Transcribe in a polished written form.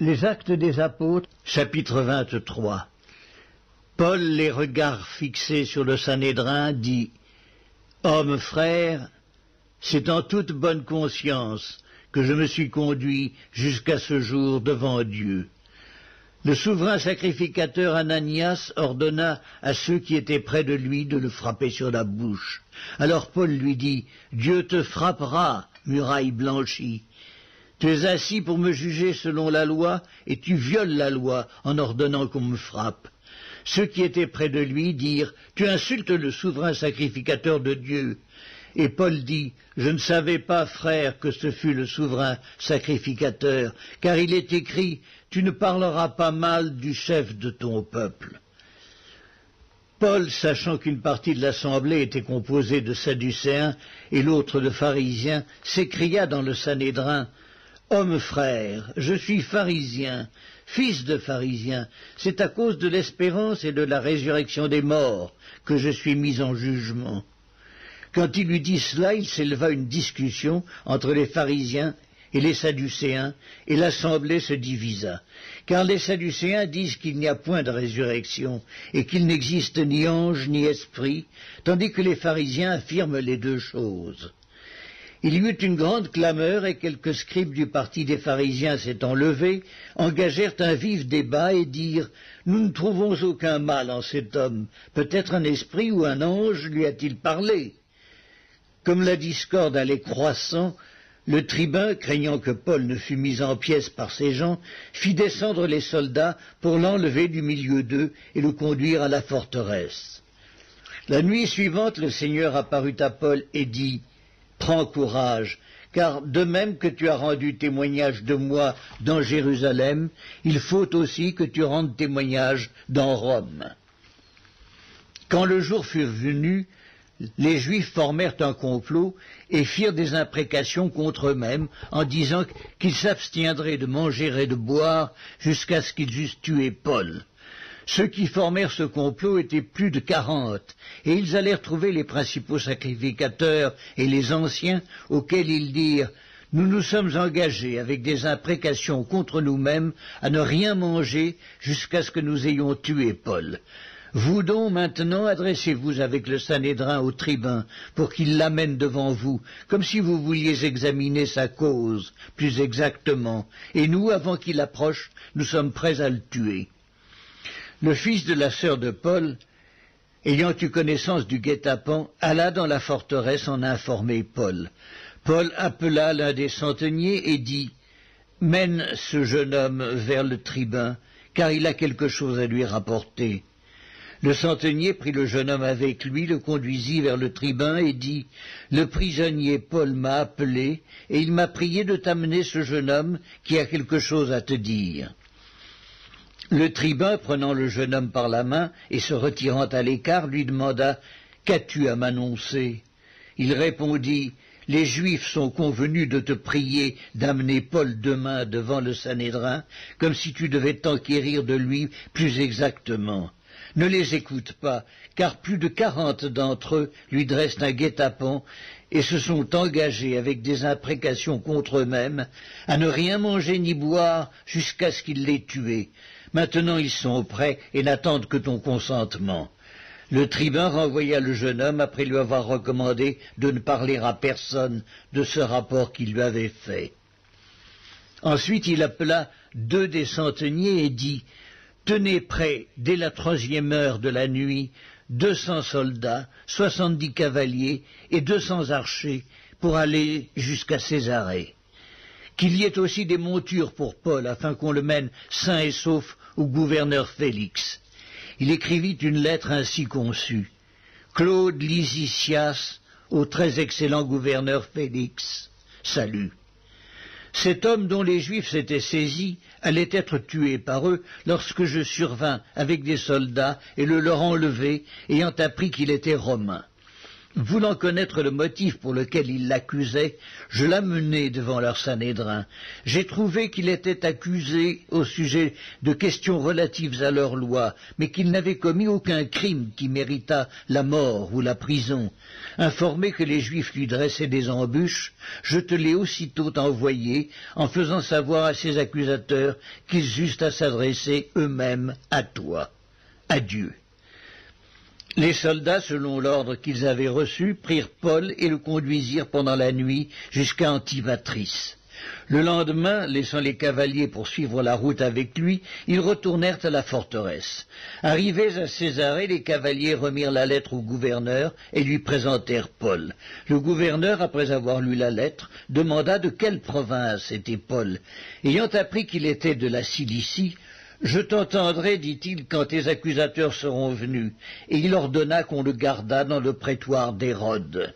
Les Actes des Apôtres, chapitre 23. Paul, les regards fixés sur le Sanhédrin, dit « Hommes frères, c'est en toute bonne conscience que je me suis conduit jusqu'à ce jour devant Dieu. » Le souverain sacrificateur Ananias ordonna à ceux qui étaient près de lui de le frapper sur la bouche. Alors Paul lui dit « Dieu te frappera, muraille blanchie. Tu es assis pour me juger selon la loi, et tu violes la loi en ordonnant qu'on me frappe. » Ceux qui étaient près de lui dirent « Tu insultes le souverain sacrificateur de Dieu. » Et Paul dit « Je ne savais pas, frère, que ce fût le souverain sacrificateur, car il est écrit « Tu ne parleras pas mal du chef de ton peuple. » Paul, sachant qu'une partie de l'assemblée était composée de Sadducéens et l'autre de pharisiens, s'écria dans le Sanhédrin « Hommes frères, je suis pharisien, fils de pharisien, c'est à cause de l'espérance et de la résurrection des morts que je suis mis en jugement. » Quand il eut dit cela, il s'éleva une discussion entre les pharisiens et les sadducéens, et l'assemblée se divisa. Car les sadducéens disent qu'il n'y a point de résurrection, et qu'il n'existe ni ange ni esprit, tandis que les pharisiens affirment les deux choses. Il y eut une grande clameur, et quelques scribes du parti des pharisiens s'étant levés, engagèrent un vif débat et dirent « Nous ne trouvons aucun mal en cet homme, peut-être un esprit ou un ange lui a-t-il parlé ?» Comme la discorde allait croissant, le tribun, craignant que Paul ne fût mis en pièces par ses gens, fit descendre les soldats pour l'enlever du milieu d'eux et le conduire à la forteresse. La nuit suivante, le Seigneur apparut à Paul et dit « Prends courage, car de même que tu as rendu témoignage de moi dans Jérusalem, il faut aussi que tu rendes témoignage dans Rome. » Quand le jour fut venu, les Juifs formèrent un complot et firent des imprécations contre eux-mêmes en disant qu'ils s'abstiendraient de manger et de boire jusqu'à ce qu'ils eussent tué Paul. Ceux qui formèrent ce complot étaient plus de 40, et ils allèrent trouver les principaux sacrificateurs et les anciens, auxquels ils dirent « Nous nous sommes engagés avec des imprécations contre nous-mêmes à ne rien manger jusqu'à ce que nous ayons tué Paul. Vous donc maintenant adressez-vous avec le Sanhédrin au tribun pour qu'il l'amène devant vous, comme si vous vouliez examiner sa cause plus exactement, et nous, avant qu'il approche, nous sommes prêts à le tuer. » Le fils de la sœur de Paul, ayant eu connaissance du guet-apens, alla dans la forteresse en informer Paul. Paul appela l'un des centeniers et dit « Mène ce jeune homme vers le tribun, car il a quelque chose à lui rapporter. » Le centenier prit le jeune homme avec lui, le conduisit vers le tribun et dit « Le prisonnier Paul m'a appelé et il m'a prié de t'amener ce jeune homme qui a quelque chose à te dire. » Le tribun, prenant le jeune homme par la main et se retirant à l'écart, lui demanda « Qu'as-tu à m'annoncer » Il répondit « Les Juifs sont convenus de te prier d'amener Paul demain devant le Sanhédrin, comme si tu devais t'enquérir de lui plus exactement. Ne les écoute pas, car plus de 40 d'entre eux lui dressent un guet-apens et se sont engagés avec des imprécations contre eux-mêmes à ne rien manger ni boire jusqu'à ce qu'ils l'aient tué. Maintenant ils sont prêts et n'attendent que ton consentement. » Le tribun renvoya le jeune homme après lui avoir recommandé de ne parler à personne de ce rapport qu'il lui avait fait. Ensuite il appela 2 des centeniers et dit « Tenez prêts, dès la 3e heure de la nuit, 200 soldats, 70 cavaliers et 200 archers pour aller jusqu'à Césarée. Qu'il y ait aussi des montures pour Paul, afin qu'on le mène sain et sauf au gouverneur Félix. » Il écrivit une lettre ainsi conçue. « Claude Lysicias, au très excellent gouverneur Félix, salut. » Cet homme dont les Juifs s'étaient saisis allait être tué par eux lorsque je survins avec des soldats et le leur enlevé, ayant appris qu'il était romain. Voulant connaître le motif pour lequel ils l'accusaient, je l'amenai devant leur Sanhédrin. J'ai trouvé qu'il était accusé au sujet de questions relatives à leur loi, mais qu'il n'avait commis aucun crime qui méritât la mort ou la prison. Informé que les Juifs lui dressaient des embûches, je te l'ai aussitôt envoyé, en faisant savoir à ses accusateurs qu'ils eussent à s'adresser eux-mêmes à toi. Adieu. Les soldats, selon l'ordre qu'ils avaient reçu, prirent Paul et le conduisirent pendant la nuit jusqu'à Antipatris. Le lendemain, laissant les cavaliers poursuivre la route avec lui, ils retournèrent à la forteresse. Arrivés à Césarée, les cavaliers remirent la lettre au gouverneur et lui présentèrent Paul. Le gouverneur, après avoir lu la lettre, demanda de quelle province était Paul. Ayant appris qu'il était de la Cilicie, « Je t'entendrai, dit-il, quand tes accusateurs seront venus. » Et il ordonna qu'on le gardât dans le prétoire d'Hérode.